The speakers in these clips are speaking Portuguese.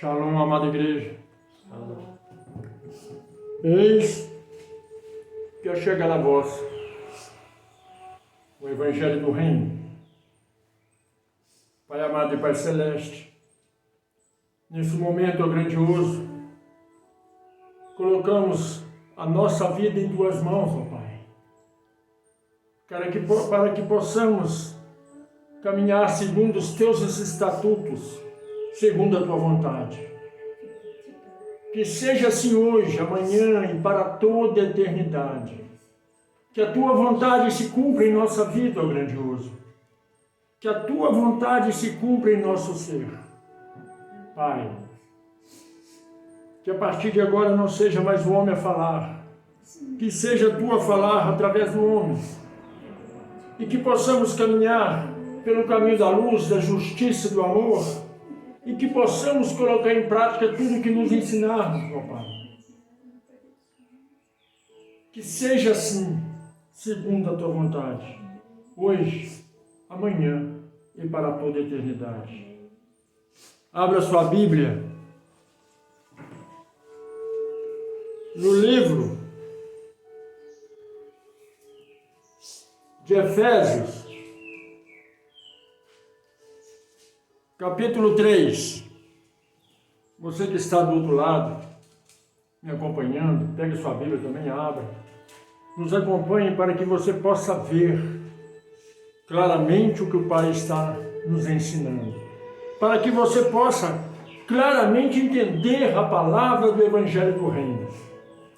Shalom, amada igreja. Eis que chega a vós o Evangelho do Reino. Pai amado e Pai celeste, nesse momento grandioso, colocamos a nossa vida em tuas mãos, ó Pai, para que possamos caminhar segundo os teus estatutos, segundo a tua vontade. Que seja assim hoje, amanhã e para toda a eternidade. Que a tua vontade se cumpra em nossa vida, ó grandioso. Que a tua vontade se cumpra em nosso ser. Pai, que a partir de agora não seja mais o homem a falar, que seja tu a falar através do homem. E que possamos caminhar pelo caminho da luz, da justiça e do amor, e que possamos colocar em prática tudo que nos ensinarmos, meu Pai. Que seja assim, segundo a tua vontade, hoje, amanhã e para toda a eternidade. Abra sua Bíblia no livro de Efésios, capítulo 3. Você que está do outro lado, me acompanhando, pegue sua Bíblia também, abra. Nos acompanhe para que você possa ver claramente o que o Pai está nos ensinando. Para que você possa claramente entender a palavra do Evangelho do Reino.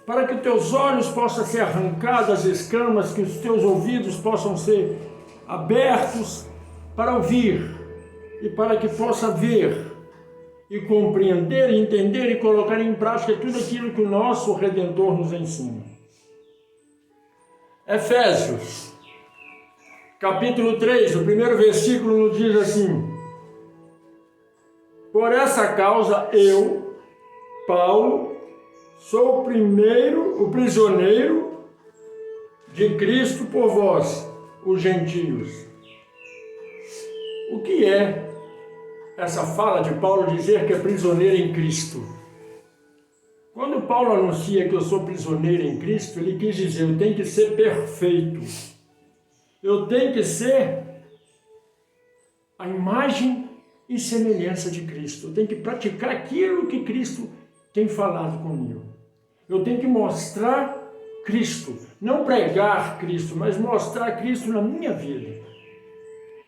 Para que teus olhos possam ser arrancados as escamas, que os teus ouvidos possam ser abertos para ouvir. E para que possa ver e compreender, entender e colocar em prática tudo aquilo que o nosso Redentor nos ensina. Efésios, capítulo 3, o primeiro versículo nos diz assim: por essa causa eu, Paulo, sou o prisioneiro de Cristo por vós, os gentios. O que é essa fala de Paulo dizer que é prisioneiro em Cristo? Quando Paulo anuncia que eu sou prisioneiro em Cristo, ele quis dizer, eu tenho que ser perfeito. Eu tenho que ser a imagem e semelhança de Cristo. Eu tenho que praticar aquilo que Cristo tem falado comigo. Eu tenho que mostrar Cristo. Não pregar Cristo, mas mostrar Cristo na minha vida.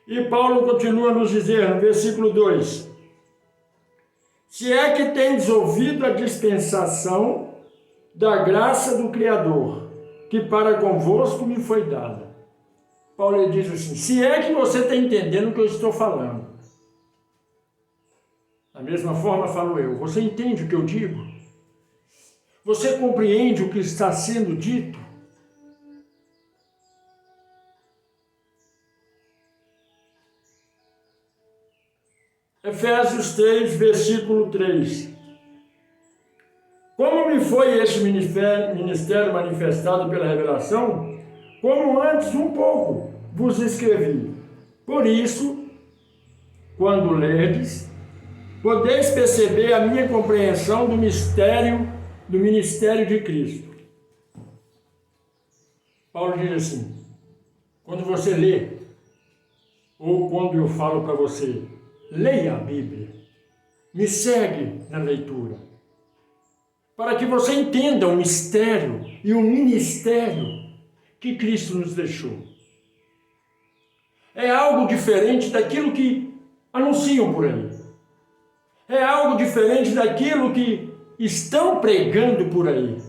E Paulo continua a nos dizer no versículo 2: se é que tendes ouvido a dispensação da graça do Criador, que para convosco me foi dada. Paulo diz assim, se é que você está entendendo o que eu estou falando. Da mesma forma falo eu, você entende o que eu digo? Você compreende o que está sendo dito? Efésios 3, versículo 3. Como me foi este ministério manifestado pela revelação, como antes um pouco vos escrevi. Por isso, quando lerdes, podeis perceber a minha compreensão do ministério de Cristo. Paulo diz assim, quando você lê, ou quando eu falo para você, leia a Bíblia, me segue na leitura, para que você entenda o mistério e o ministério que Cristo nos deixou. É algo diferente daquilo que anunciam por aí. É algo diferente daquilo que estão pregando por aí.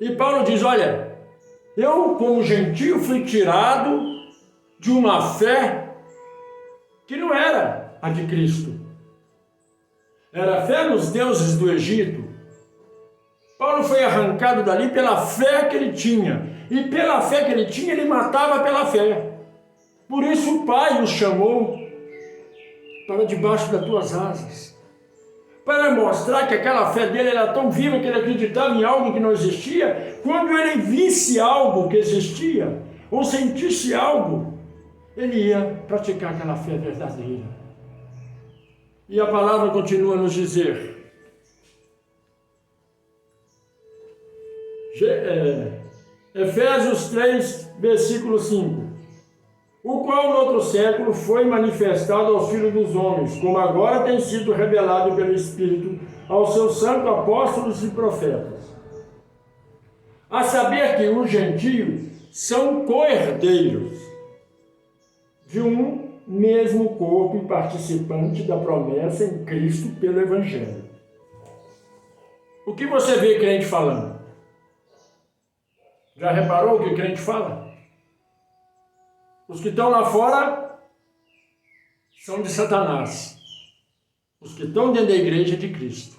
E Paulo diz, olha, eu como gentio fui tirado de uma fé que não era a de Cristo. Era a fé nos deuses do Egito. Paulo foi arrancado dali pela fé que ele tinha. E pela fé que ele tinha, ele matava pela fé. Por isso o Pai o chamou para debaixo das tuas asas. Para mostrar que aquela fé dele era tão viva que ele acreditava em algo que não existia. Quando ele visse algo que existia, ou sentisse algo, ele ia praticar aquela fé verdadeira. E a palavra continua a nos dizer, Efésios 3, versículo 5, o qual no outro século foi manifestado aos filhos dos homens, como agora tem sido revelado pelo Espírito aos seus santos apóstolos e profetas. A saber que os gentios são co-herdeiros de um mesmo corpo e participante da promessa em Cristo pelo Evangelho. O que você vê crente falando? Já reparou o que crente fala? Os que estão lá fora são de Satanás. Os que estão dentro da igreja é de Cristo.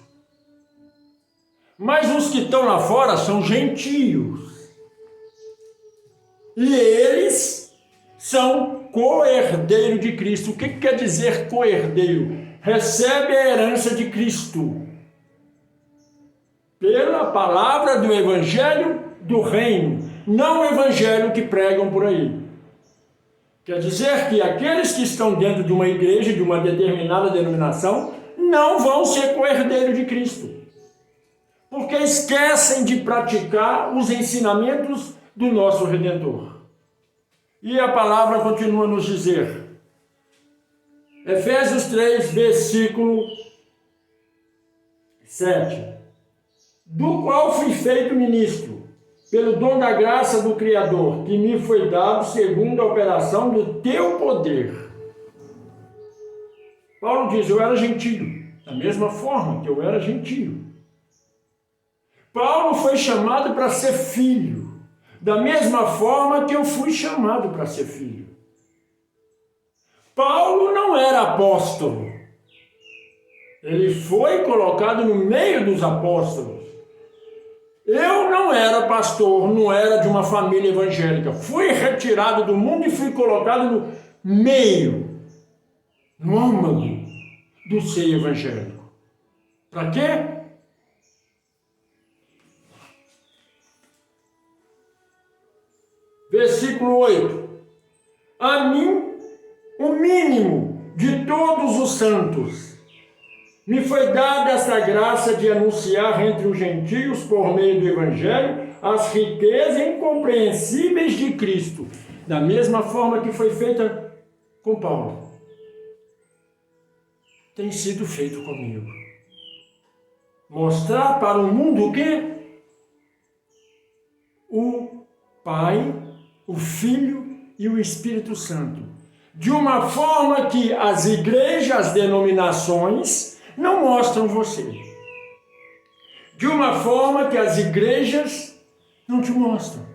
Mas os que estão lá fora são gentios. E eles são co-herdeiro de Cristo. O que quer dizer co-herdeiro? Recebe a herança de Cristo pela palavra do Evangelho do Reino, não o Evangelho que pregam por aí. Quer dizer que aqueles que estão dentro de uma igreja, de uma determinada denominação, não vão ser co-herdeiros de Cristo, porque esquecem de praticar os ensinamentos do nosso Redentor. E a palavra continua a nos dizer, Efésios 3, versículo 7, do qual fui feito ministro, pelo dom da graça do Criador, que me foi dado segundo a operação do teu poder. Paulo diz, eu era gentio, da mesma forma que eu era gentio. Paulo foi chamado para ser filho, da mesma forma que eu fui chamado para ser filho. Paulo não era apóstolo. Ele foi colocado no meio dos apóstolos. Eu não era pastor, não era de uma família evangélica. Fui retirado do mundo e fui colocado no meio, no âmago do seio evangélico. Para quê? Versículo 8. A mim, o mínimo de todos os santos, me foi dada essa graça de anunciar entre os gentios, por meio do Evangelho, as riquezas incompreensíveis de Cristo, da mesma forma que foi feita com Paulo. Tem sido feito comigo. Mostrar para o mundo o quê? O Pai, o Filho e o Espírito Santo. De uma forma que as igrejas, as denominações, não mostram você. De uma forma que as igrejas não te mostram.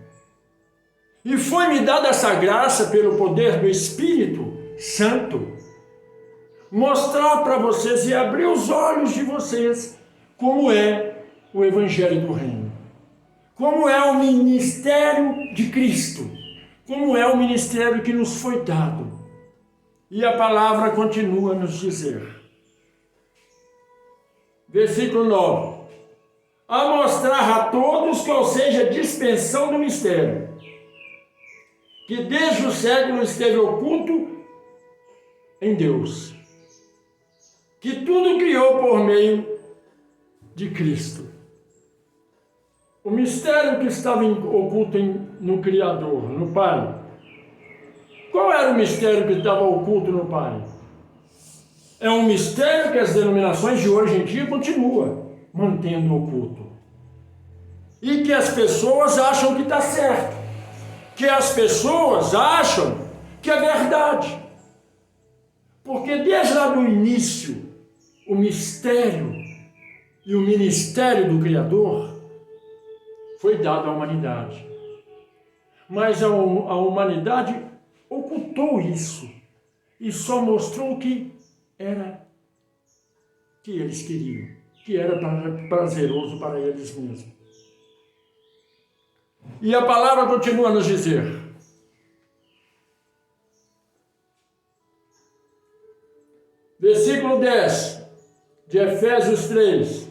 E foi-me dada essa graça pelo poder do Espírito Santo, mostrar para vocês e abrir os olhos de vocês como é o Evangelho do Reino. Como é o ministério de Cristo. Como é o ministério que nos foi dado. E a palavra continua a nos dizer. Versículo 9. A mostrar a todos qual seja a dispensão do mistério, que desde o século esteve oculto em Deus, que tudo criou por meio de Cristo. O mistério que estava oculto no Criador, no Pai. Qual era o mistério que estava oculto no Pai? É um mistério que as denominações de hoje em dia continuam mantendo oculto. E que as pessoas acham que está certo. Que as pessoas acham que é verdade. Porque desde lá do início, o mistério e o ministério do Criador foi dado à humanidade. Mas a humanidade ocultou isso e só mostrou que era que eles queriam, que era prazeroso para eles mesmos. E a palavra continua a nos dizer, versículo 10 de Efésios 3,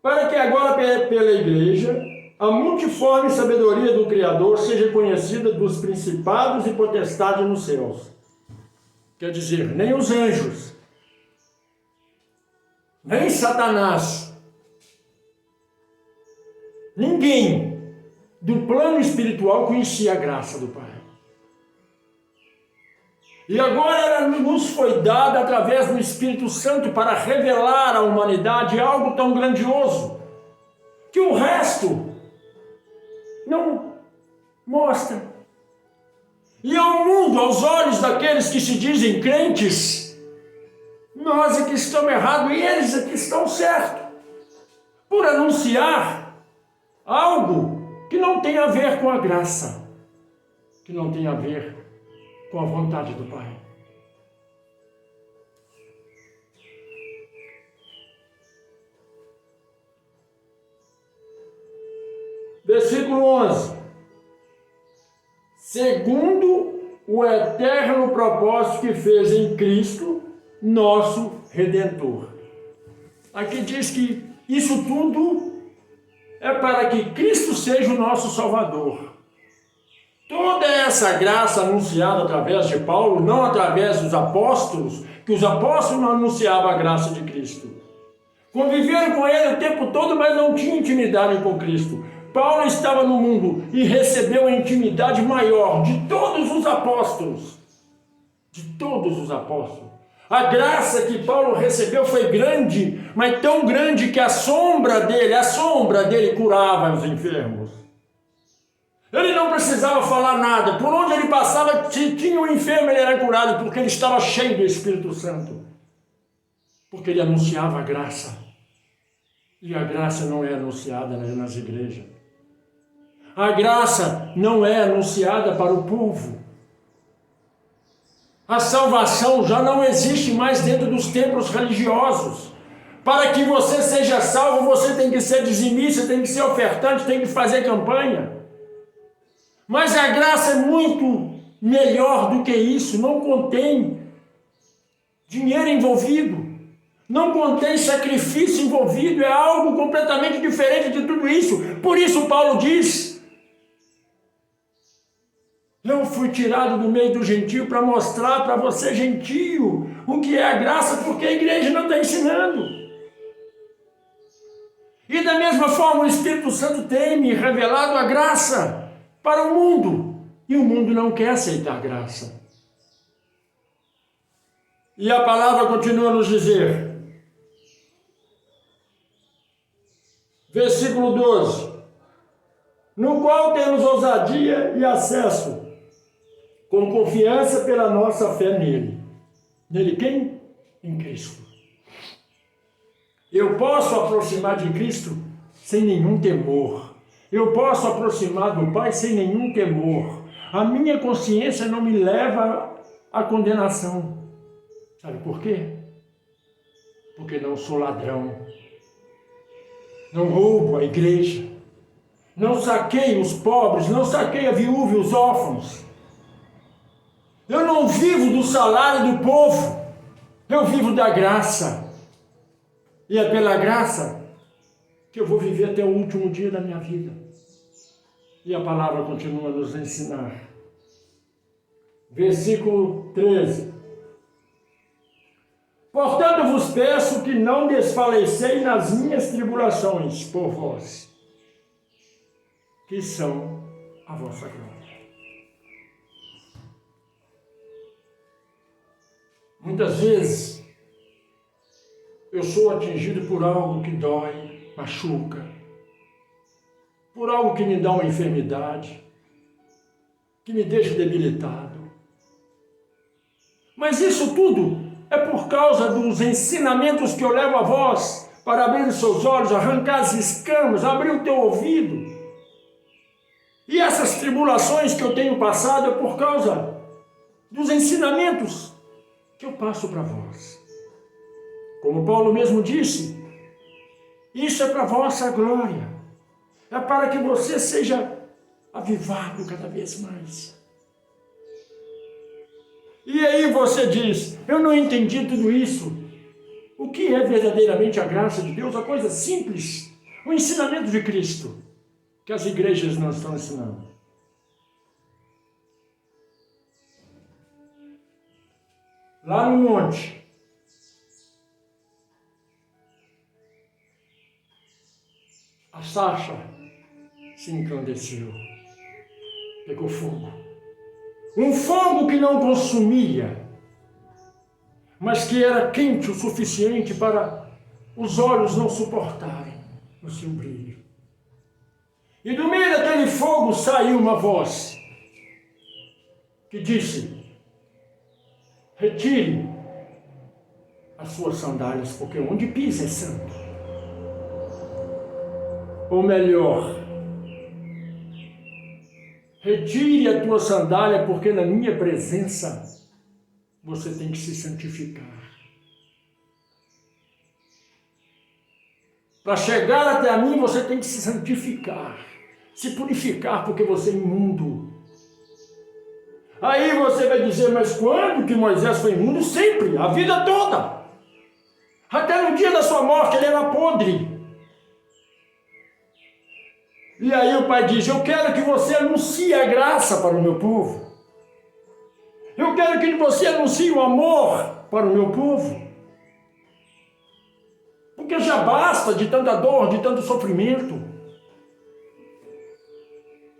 para que agora pela igreja a multiforme sabedoria do Criador seja conhecida dos principados e potestades nos céus. Quer dizer, nem os anjos nem Satanás, ninguém do plano espiritual conhecia a graça do Pai. E agora ela nos foi dada através do Espírito Santo para revelar à humanidade algo tão grandioso que o resto não mostra. E ao mundo, aos olhos daqueles que se dizem crentes, nós é que estamos errados e eles é que estão certos, por anunciar algo que não tem a ver com a graça, que não tem a ver com a vontade do Pai. Versículo 11. Segundo o eterno propósito que fez em Cristo, nosso Redentor. Aqui diz que isso tudo é para que Cristo seja o nosso Salvador. Toda essa graça anunciada através de Paulo, não através dos apóstolos, que os apóstolos não anunciavam a graça de Cristo. Conviveram com ele o tempo todo, mas não tinham intimidade com Cristo. Paulo estava no mundo e recebeu a intimidade maior de todos os apóstolos. De todos os apóstolos. A graça que Paulo recebeu foi grande, mas tão grande que a sombra dele curava os enfermos. Ele não precisava falar nada. Por onde ele passava, se tinha um enfermo, ele era curado, porque ele estava cheio do Espírito Santo. Porque ele anunciava a graça. E a graça não é anunciada nas igrejas. A graça não é anunciada para o povo. A salvação já não existe mais dentro dos templos religiosos. Para que você seja salvo, você tem que ser dizimista, tem que ser ofertante, tem que fazer campanha. Mas a graça é muito melhor do que isso. Não contém dinheiro envolvido. Não contém sacrifício envolvido. É algo completamente diferente de tudo isso. Por isso Paulo diz: eu fui tirado do meio do gentio para mostrar para você, gentio, o que é a graça, porque a igreja não está ensinando. E da mesma forma o Espírito Santo tem me revelado a graça para o mundo. E o mundo não quer aceitar graça. E a palavra continua a nos dizer, versículo 12, no qual temos ousadia e acesso, com confiança pela nossa fé nele. Nele quem? Em Cristo. Eu posso aproximar de Cristo sem nenhum temor. Eu posso aproximar do Pai sem nenhum temor. A minha consciência não me leva à condenação. Sabe por quê? Porque não sou ladrão. Não roubo a igreja. Não saqueio os pobres, não saqueio a viúva e os órfãos. Eu não vivo do salário do povo. Eu vivo da graça. E é pela graça que eu vou viver até o último dia da minha vida. E a palavra continua a nos ensinar. Versículo 13. Portanto vos peço que não desfalecei nas minhas tribulações por vós, que são a vossa glória. Muitas vezes eu sou atingido por algo que dói, machuca, por algo que me dá uma enfermidade, que me deixa debilitado. Mas isso tudo é por causa dos ensinamentos que eu levo a vós, para abrir os seus olhos, arrancar as escamas, abrir o teu ouvido. E essas tribulações que eu tenho passado é por causa dos ensinamentos que eu passo para vós. Como Paulo mesmo disse, isso é para a vossa glória. É para que você seja avivado cada vez mais. E aí você diz, eu não entendi tudo isso. O que é verdadeiramente a graça de Deus? A coisa simples, o ensinamento de Cristo, que as igrejas não estão ensinando. Lá no monte, A sarça se encandeceu, pegou fogo. Um fogo que não consumia, mas que era quente o suficiente para os olhos não suportarem o seu brilho. E do meio daquele fogo saiu uma voz que disse: retire as suas sandálias, porque onde pisa é santo. Ou melhor, retire a tua sandália, porque na minha presença você tem que se santificar. Para chegar até a mim, você tem que se santificar, se purificar, porque você é imundo. Aí você vai dizer: mas quando que Moisés foi imundo? Sempre, a vida toda. Até no dia da sua morte ele era podre. E aí o pai diz: eu quero que você anuncie a graça para o meu povo. Eu quero que você anuncie o amor para o meu povo. Porque já basta de tanta dor, de tanto sofrimento.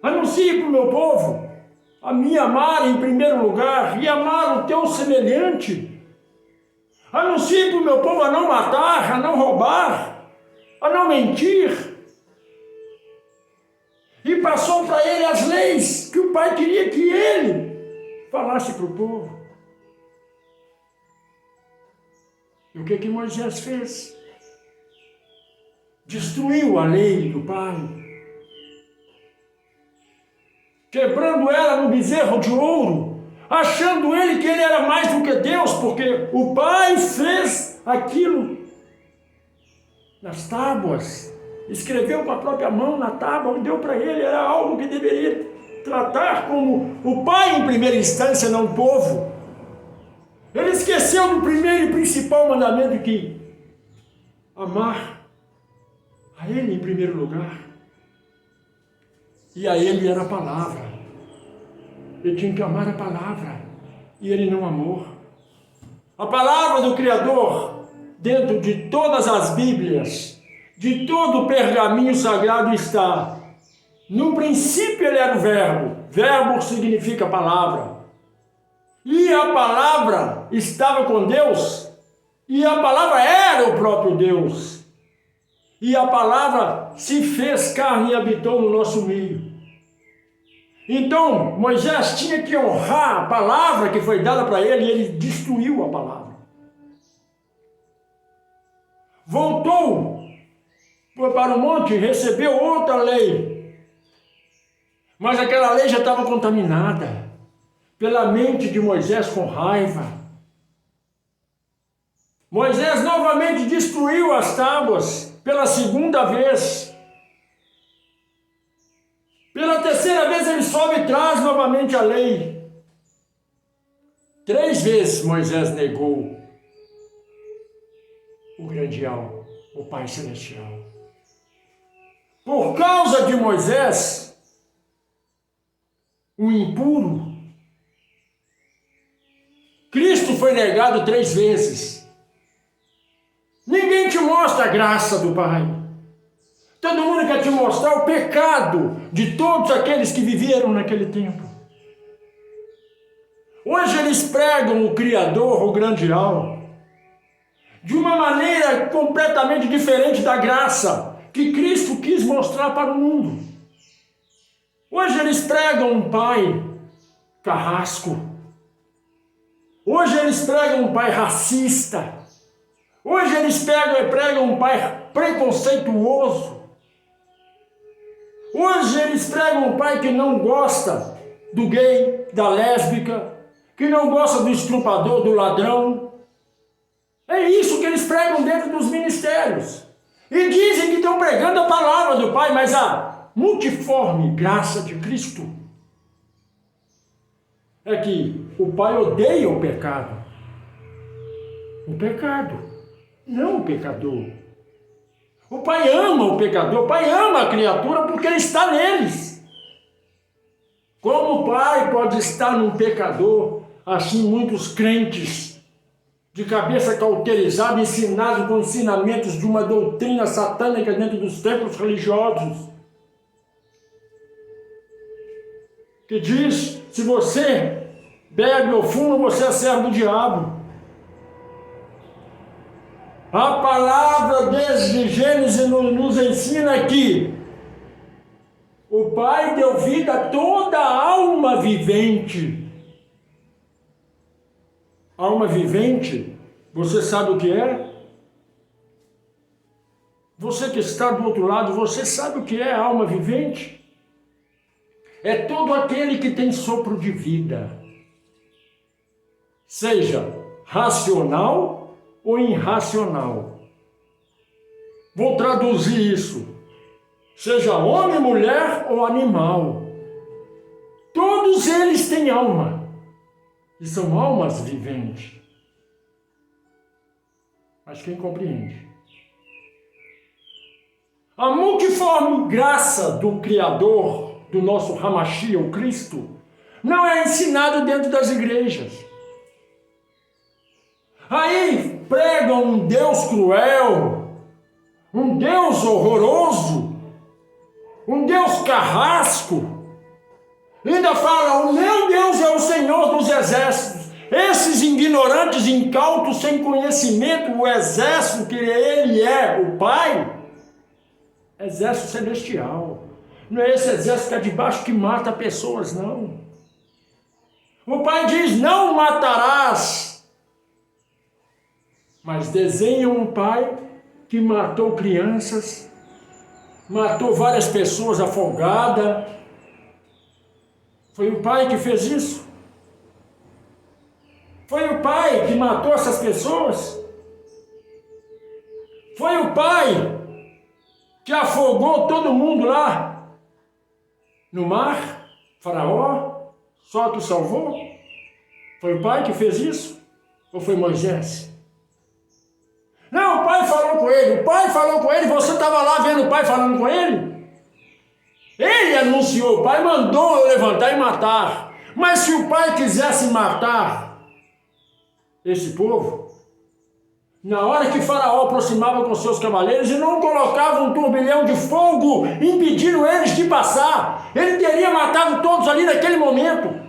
Anuncie para o meu povo a me amar em primeiro lugar e amar o teu semelhante. Anuncie para o meu povo a não matar, a não roubar, a não mentir. E passou para ele as leis que o pai queria que ele falasse para o povo. E o que Moisés fez? Destruiu a lei do pai, quebrando ela no bezerro de ouro, achando ele que ele era mais do que Deus, porque o pai fez aquilo nas tábuas. Escreveu com a própria mão na tábua, deu para ele, era algo que deveria tratar como o pai em primeira instância, não o povo. Ele esqueceu do primeiro e principal mandamento, que amar a ele em primeiro lugar. E a ele era a palavra. Ele tinha que amar a palavra, e ele não amou. A palavra do Criador, dentro de todas as Bíblias, de todo o pergaminho sagrado está: no princípio ele era o verbo. Verbo significa palavra. E a palavra estava com Deus, e a palavra era o próprio Deus. E a palavra se fez carne e habitou no nosso meio. Então Moisés tinha que honrar a palavra que foi dada para ele, e ele destruiu a palavra. Voltou para o monte, recebeu outra lei, mas aquela lei já estava contaminada pela mente de Moisés com raiva. Moisés novamente destruiu as tábuas pela segunda vez. Pela terceira vez ele sobe e traz novamente a lei. 3 vezes Moisés negou o grandial, o Pai Celestial. Por causa de Moisés, o impuro, Cristo foi negado 3 vezes. Ninguém te mostra a graça do Pai. Todo mundo quer te mostrar o pecado de todos aqueles que viveram naquele tempo. Hoje eles pregam o Criador, o grandial, de uma maneira completamente diferente da graça que Cristo quis mostrar para o mundo. Hoje eles pregam um pai carrasco. Hoje eles pregam um pai racista. Hoje eles pregam um pai preconceituoso. Hoje eles pregam um pai que não gosta do gay, da lésbica, que não gosta do estrupador, do ladrão. É isso que eles pregam dentro dos ministérios. E dizem que estão pregando a palavra do Pai, mas a multiforme graça de Cristo é que o Pai odeia o pecado. O pecado, não o pecador. O Pai ama o pecador, o Pai ama a criatura porque ele está neles. Como o Pai pode estar num pecador, assim muitos crentes de cabeça cauterizada, ensinado com ensinamentos de uma doutrina satânica dentro dos templos religiosos, que diz, se você bebe ou fuma, você é servo do diabo. A palavra desde Gênesis nos ensina que o Pai deu vida a toda alma vivente. Alma vivente, você sabe o que é? Você que está do outro lado, você sabe o que é alma vivente? É todo aquele que tem sopro de vida, seja racional ou irracional. Vou traduzir isso. Seja homem, mulher ou animal. Todos eles têm alma. E são almas viventes. Mas quem compreende? A multiforme graça do Criador, do nosso Hamashia, o Cristo, não é ensinado dentro das igrejas. Aí pregam um Deus cruel, um Deus horroroso, um Deus carrasco. Ainda falam, o meu Deus é o Senhor dos exércitos. Esses ignorantes, incautos, sem conhecimento, o exército que ele é, o Pai, exército celestial. Não é esse exército que é de baixo que mata pessoas, não. O Pai diz, não matarás. Mas desenha um Pai que matou crianças, matou várias pessoas afogadas. Foi o Pai que fez isso? Foi o Pai que matou essas pessoas? Foi o Pai que afogou todo mundo lá no mar? Faraó? Só que o salvou? Foi o Pai que fez isso? Ou foi Moisés? Não, o Pai falou com ele. O Pai falou com ele. Você estava lá vendo o Pai falando com ele? Ele anunciou, o Pai mandou eu levantar e matar. Mas se o Pai quisesse matar esse povo, na hora que Faraó aproximava com seus cavaleiros, ele não colocava um turbilhão de fogo impedindo eles de passar. Ele teria matado todos ali naquele momento.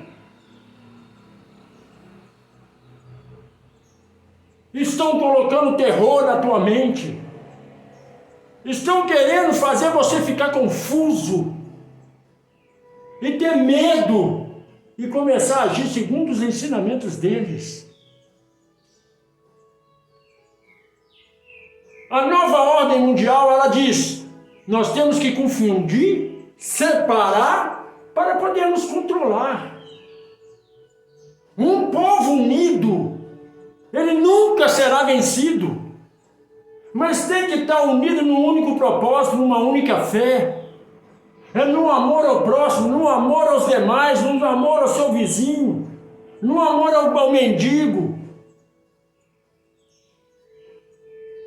Estão colocando terror na tua mente. Estão querendo fazer você ficar confuso e ter medo e começar a agir segundo os ensinamentos deles. A nova ordem mundial, ela diz, nós temos que confundir, separar, para podermos controlar. Um povo unido, ele nunca será vencido. Mas tem que estar unido num único propósito, numa única fé. É no amor ao próximo, no amor aos demais, no amor ao seu vizinho, no amor ao mendigo.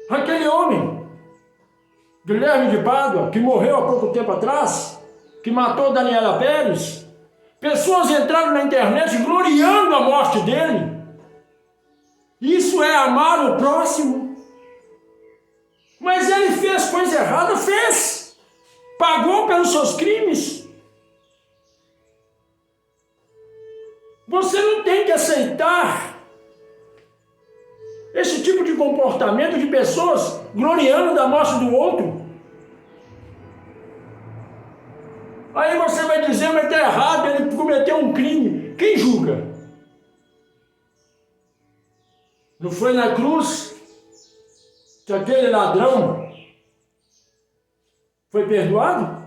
Aquele homem, Guilherme de Pádua, que morreu há pouco tempo atrás, que matou Daniela Pérez, pessoas entraram na internet gloriando a morte dele. Isso é amar o próximo? Mas ele fez coisa errada? Fez. Pagou pelos seus crimes. Você não tem que aceitar esse tipo de comportamento de pessoas gloriando da morte do outro. Aí você vai dizer, mas está errado, ele cometeu um crime. Quem julga? Não foi na cruz que aquele ladrão foi perdoado?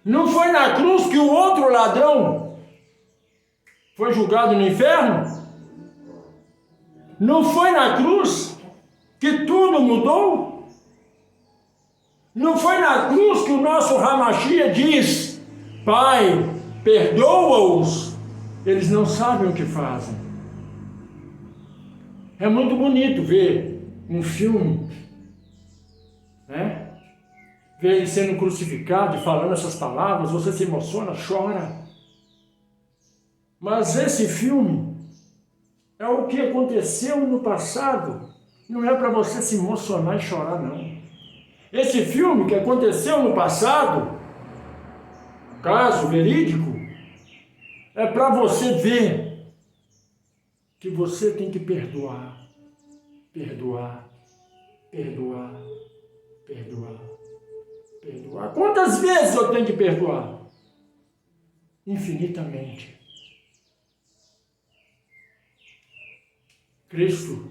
Não foi na cruz que o outro ladrão foi julgado no inferno? Não foi na cruz que tudo mudou? Não foi na cruz que o nosso Hamashia diz, Pai, perdoa-os, eles não sabem o que fazem. É muito bonito ver um filme, né? Ver ele sendo crucificado e falando essas palavras, você se emociona, chora. Mas esse filme é o que aconteceu no passado. Não é para você se emocionar e chorar, não. Esse filme que aconteceu no passado, caso verídico, é para você ver que você tem que perdoar, perdoar, perdoar, perdoar, perdoar. Quantas vezes eu tenho que perdoar? Infinitamente. Cristo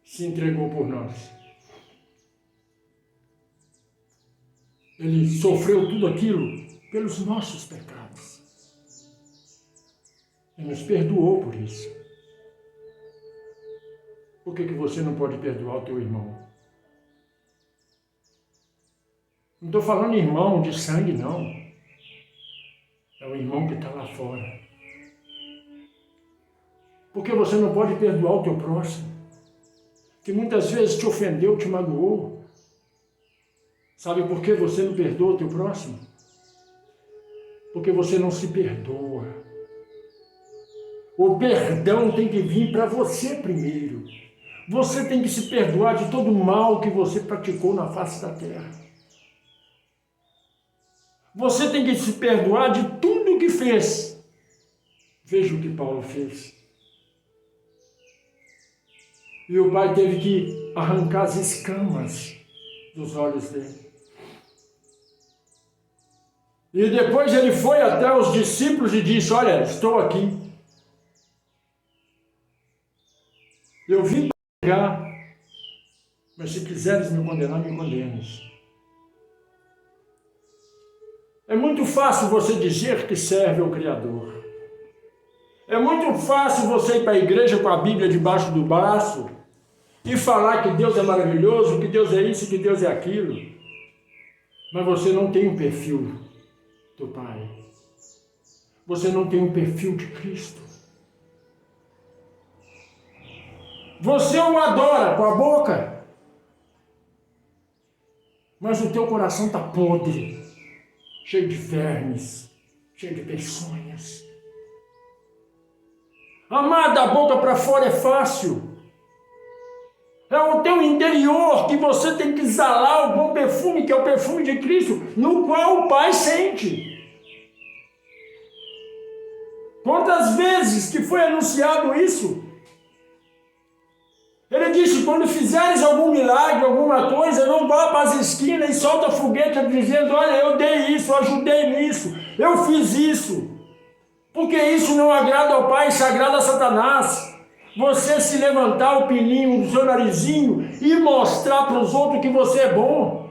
se entregou por nós. Ele sofreu tudo aquilo pelos nossos pecados. Ele nos perdoou por isso. Por que você não pode perdoar o teu irmão? Não estou falando irmão de sangue, não. É o irmão que está lá fora. Por que você não pode perdoar o teu próximo? Que muitas vezes te ofendeu, te magoou. Sabe por que você não perdoa o teu próximo? Porque você não se perdoa. O perdão tem que vir para você primeiro. Você tem que se perdoar de todo o mal que você praticou na face da terra. Você tem que se perdoar de tudo que fez. Veja o que Paulo fez. E o pai teve que arrancar as escamas dos olhos dele. E depois ele foi até os discípulos e disse: olha, estou aqui. Eu vim pregar, mas se quiseres me condenar, me condenes. É muito fácil você dizer que serve ao Criador. É muito fácil você ir para a igreja com a Bíblia debaixo do braço e falar que Deus é maravilhoso, que Deus é isso, que Deus é aquilo. Mas você não tem um perfil do Pai. Você não tem um perfil de Cristo. Você o adora com a boca, mas o teu coração está podre, cheio de vermes, cheio de peçonhas. Amar da boca para fora é fácil. É o teu interior que você tem que exalar o bom perfume, que é o perfume de Cristo, no qual o Pai sente. Quantas vezes que foi anunciado isso? Ele disse: quando fizeres algum milagre, alguma coisa, não vá para as esquinas e solta foguete dizendo: olha, eu dei isso, eu ajudei nisso, eu fiz isso. Porque isso não agrada ao Pai, isso agrada a Satanás. Você se levantar o pininho do seu narizinho e mostrar para os outros que você é bom.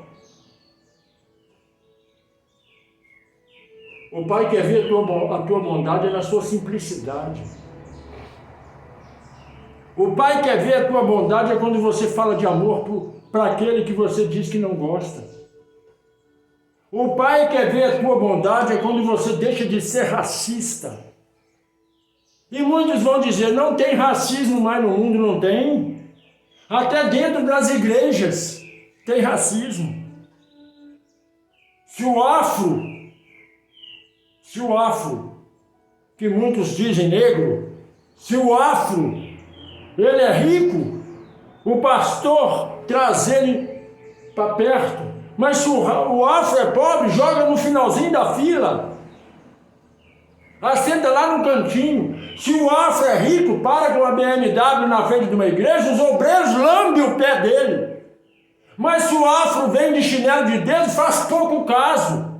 O Pai quer ver a tua bondade na sua simplicidade. O Pai quer ver a tua bondade é quando você fala de amor para aquele que você diz que não gosta. O Pai quer ver a tua bondade é quando você deixa de ser racista. E muitos vão dizer: não tem racismo mais no mundo. Não tem. Até dentro das igrejas tem racismo. Se o afro, que muitos dizem negro, se o afro, ele é rico, o pastor traz ele para perto. Mas se o afro é pobre, joga no finalzinho da fila. Assenta lá no cantinho. Se o afro é rico, para com a BMW na frente de uma igreja, os obreiros lambem o pé dele. Mas se o afro vem de chinelo de dedo, faz pouco caso.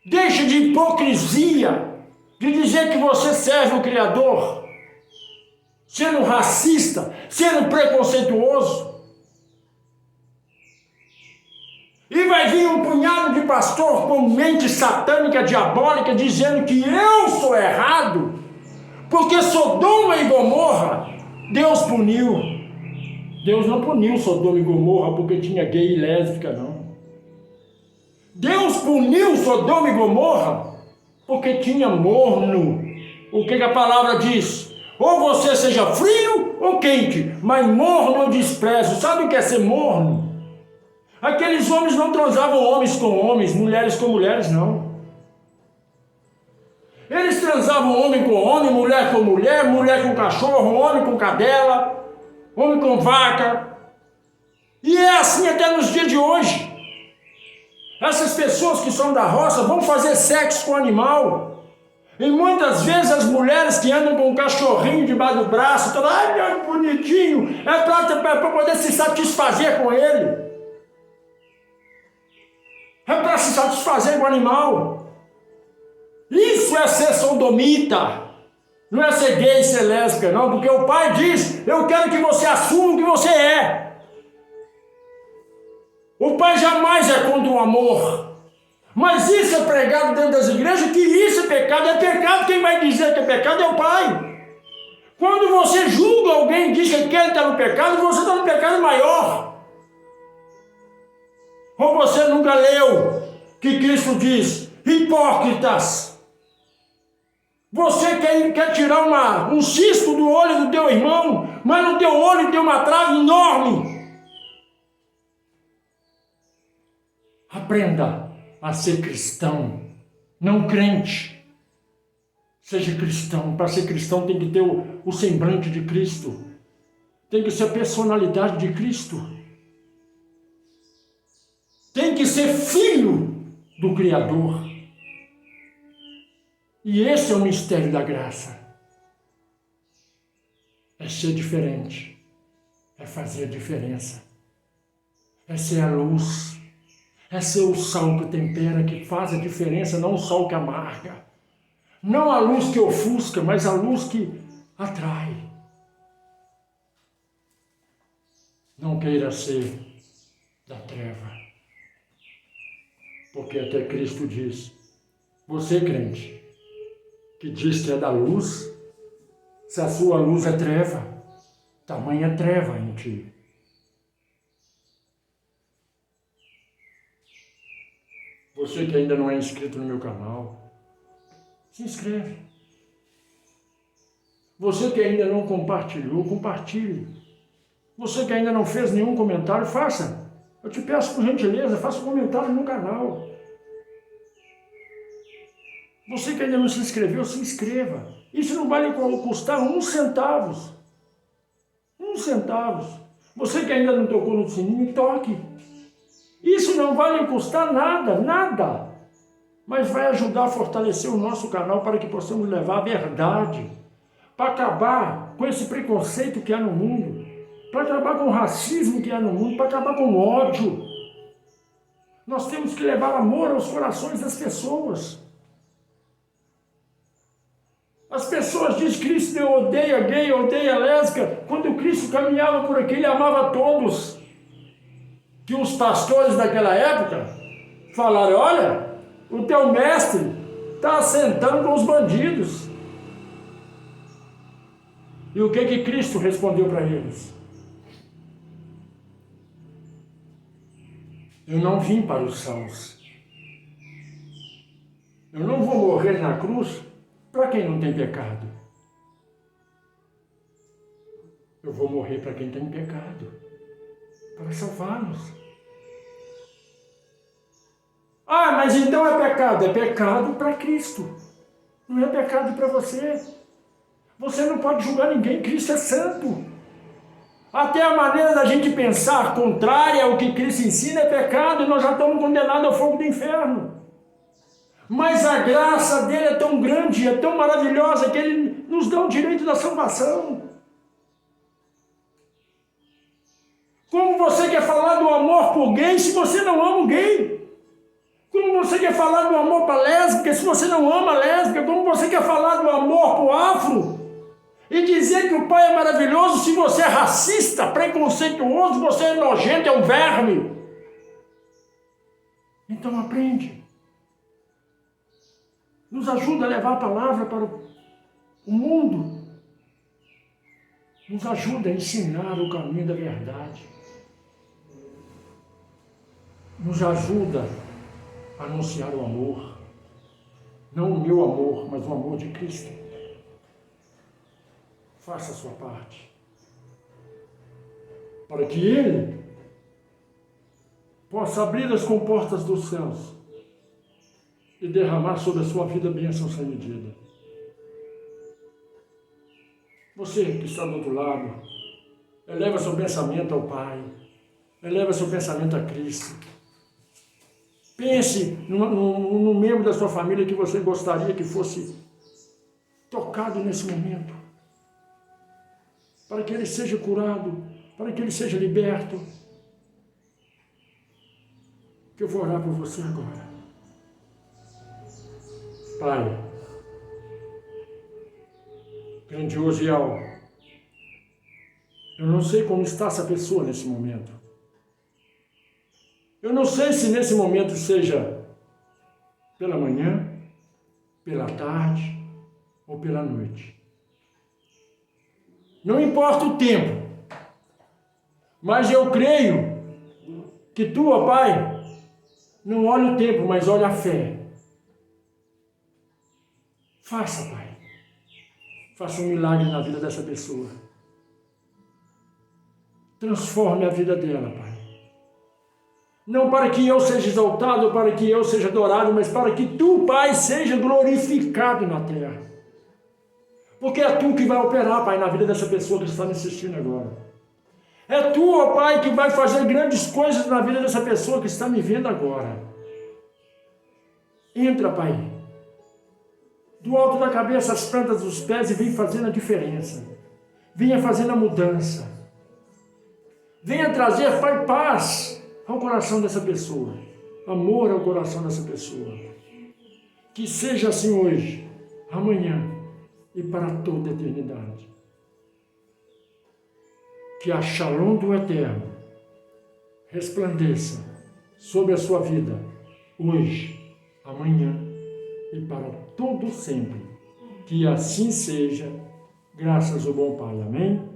Deixa de hipocrisia, de dizer que você serve o Criador, sendo racista, sendo preconceituoso. E vai vir um punhado de pastor com mente satânica, diabólica, dizendo que eu sou errado, porque Sodoma e Gomorra, Deus puniu. Deus não puniu Sodoma e Gomorra porque tinha gay e lésbica, não. Deus puniu Sodoma e Gomorra porque tinha morno. O que a palavra diz? Ou você seja frio ou quente, mas morno eu desprezo. Sabe o que é ser morno? Aqueles homens não transavam homens com homens, mulheres com mulheres, não. Eles transavam homem com homem, mulher com mulher, mulher com cachorro, homem com cadela, homem com vaca. E é assim até nos dias de hoje. Essas pessoas que são da roça vão fazer sexo com o animal. E muitas vezes as mulheres que andam com um cachorrinho debaixo do braço, toda, ai meu bonitinho, é para poder se satisfazer com ele. É para se satisfazer com o animal. Isso é ser sodomita. Não é ser gay e ser lésbica, não. Porque o pai diz, eu quero que você assuma o que você é. O pai jamais é contra o amor. Mas isso é pregado dentro das igrejas, que isso é pecado. É pecado, quem vai dizer que é pecado é o pai. Quando você julga alguém e diz que ele está no pecado, você está no pecado maior. Ou você nunca leu que Cristo diz, hipócritas, você quer tirar um cisco do olho do teu irmão, mas no teu olho tem uma trave enorme. Aprenda a ser cristão, não crente. Seja cristão. Para ser cristão tem que ter o semblante de Cristo. Tem que ser a personalidade de Cristo. Tem que ser filho do Criador. E esse é o mistério da graça. É ser diferente. É fazer a diferença. É ser a luz. É ser o sal que tempera, que faz a diferença, não o sal que amarga. Não a luz que ofusca, mas a luz que atrai. Não queira ser da treva. Porque até Cristo diz, você crente, que diz que é da luz, se a sua luz é treva, tamanha treva em ti. Você que ainda não é inscrito no meu canal, se inscreve. Você que ainda não compartilhou, compartilhe. Você que ainda não fez nenhum comentário, faça. Eu te peço por gentileza, faça um comentário no canal. Você que ainda não se inscreveu, se inscreva. Isso não vai lhe custar uns centavos. Uns centavos. Você que ainda não tocou no sininho, toque. Isso não vai lhe custar nada, nada. Mas vai ajudar a fortalecer o nosso canal para que possamos levar a verdade. Para acabar com esse preconceito que há no mundo. Para acabar com o racismo que há no mundo. Para acabar com o ódio. Nós temos que levar amor aos corações das pessoas. As pessoas dizem que Cristo odeia gay, odeia lésbica. Quando Cristo caminhava por aqui, ele amava todos. Que os pastores daquela época falaram, olha, o teu mestre está assentando com os bandidos. E o que Cristo respondeu para eles? Eu não vim para os sãos. Eu não vou morrer na cruz para quem não tem pecado. Eu vou morrer para quem tem pecado, para salvar-nos. Ah, mas então é pecado. É pecado para Cristo. Não é pecado para você. Você não pode julgar ninguém. Cristo é santo. Até a maneira da gente pensar contrária ao que Cristo ensina é pecado. E nós já estamos condenados ao fogo do inferno. Mas a graça dele é tão grande, é tão maravilhosa, que ele nos dá o direito da salvação. Como você quer falar do amor por gay se você não ama o gay? Como você quer falar do amor para lésbica se você não ama a lésbica? Como você quer falar do amor para o afro? E dizer que o pai é maravilhoso se você é racista, preconceituoso, você é nojento, é um verme? Então aprende. Nos ajuda a levar a palavra para o mundo. Nos ajuda a ensinar o caminho da verdade. Nos ajuda a anunciar o amor. Não o meu amor, mas o amor de Cristo. Faça a sua parte. Para que Ele possa abrir as comportas dos céus e derramar sobre a sua vida bênção sem medida. Você que está do outro lado, eleva seu pensamento ao Pai, eleva seu pensamento a Cristo. Pense num membro da sua família que você gostaria que fosse tocado nesse momento, para que ele seja curado, para que ele seja liberto. Que eu vou orar por você agora. Pai, grandioso e alto, eu não sei como está essa pessoa nesse momento. Eu não sei se nesse momento seja pela manhã, pela tarde ou pela noite. Não importa o tempo, mas eu creio que tu, ó Pai, não olha o tempo, mas olha a fé. Faça, Pai. Faça um milagre na vida dessa pessoa. Transforme a vida dela, Pai. Não para que eu seja exaltado, para que eu seja adorado, mas para que tu, Pai, seja glorificado na terra. Porque é tu que vai operar, Pai, na vida dessa pessoa que está me assistindo agora. É tu, ó Pai, que vai fazer grandes coisas na vida dessa pessoa que está me vendo agora. Entra, Pai, do alto da cabeça às plantas dos pés e vem fazendo a diferença. Venha fazendo a mudança. Venha trazer, Pai, paz ao coração dessa pessoa, amor ao coração dessa pessoa. Que seja assim hoje, amanhã e para toda a eternidade. Que a Shalom do Eterno resplandeça sobre a sua vida, hoje, amanhã e para todo sempre. Que assim seja, graças ao bom Pai. Amém?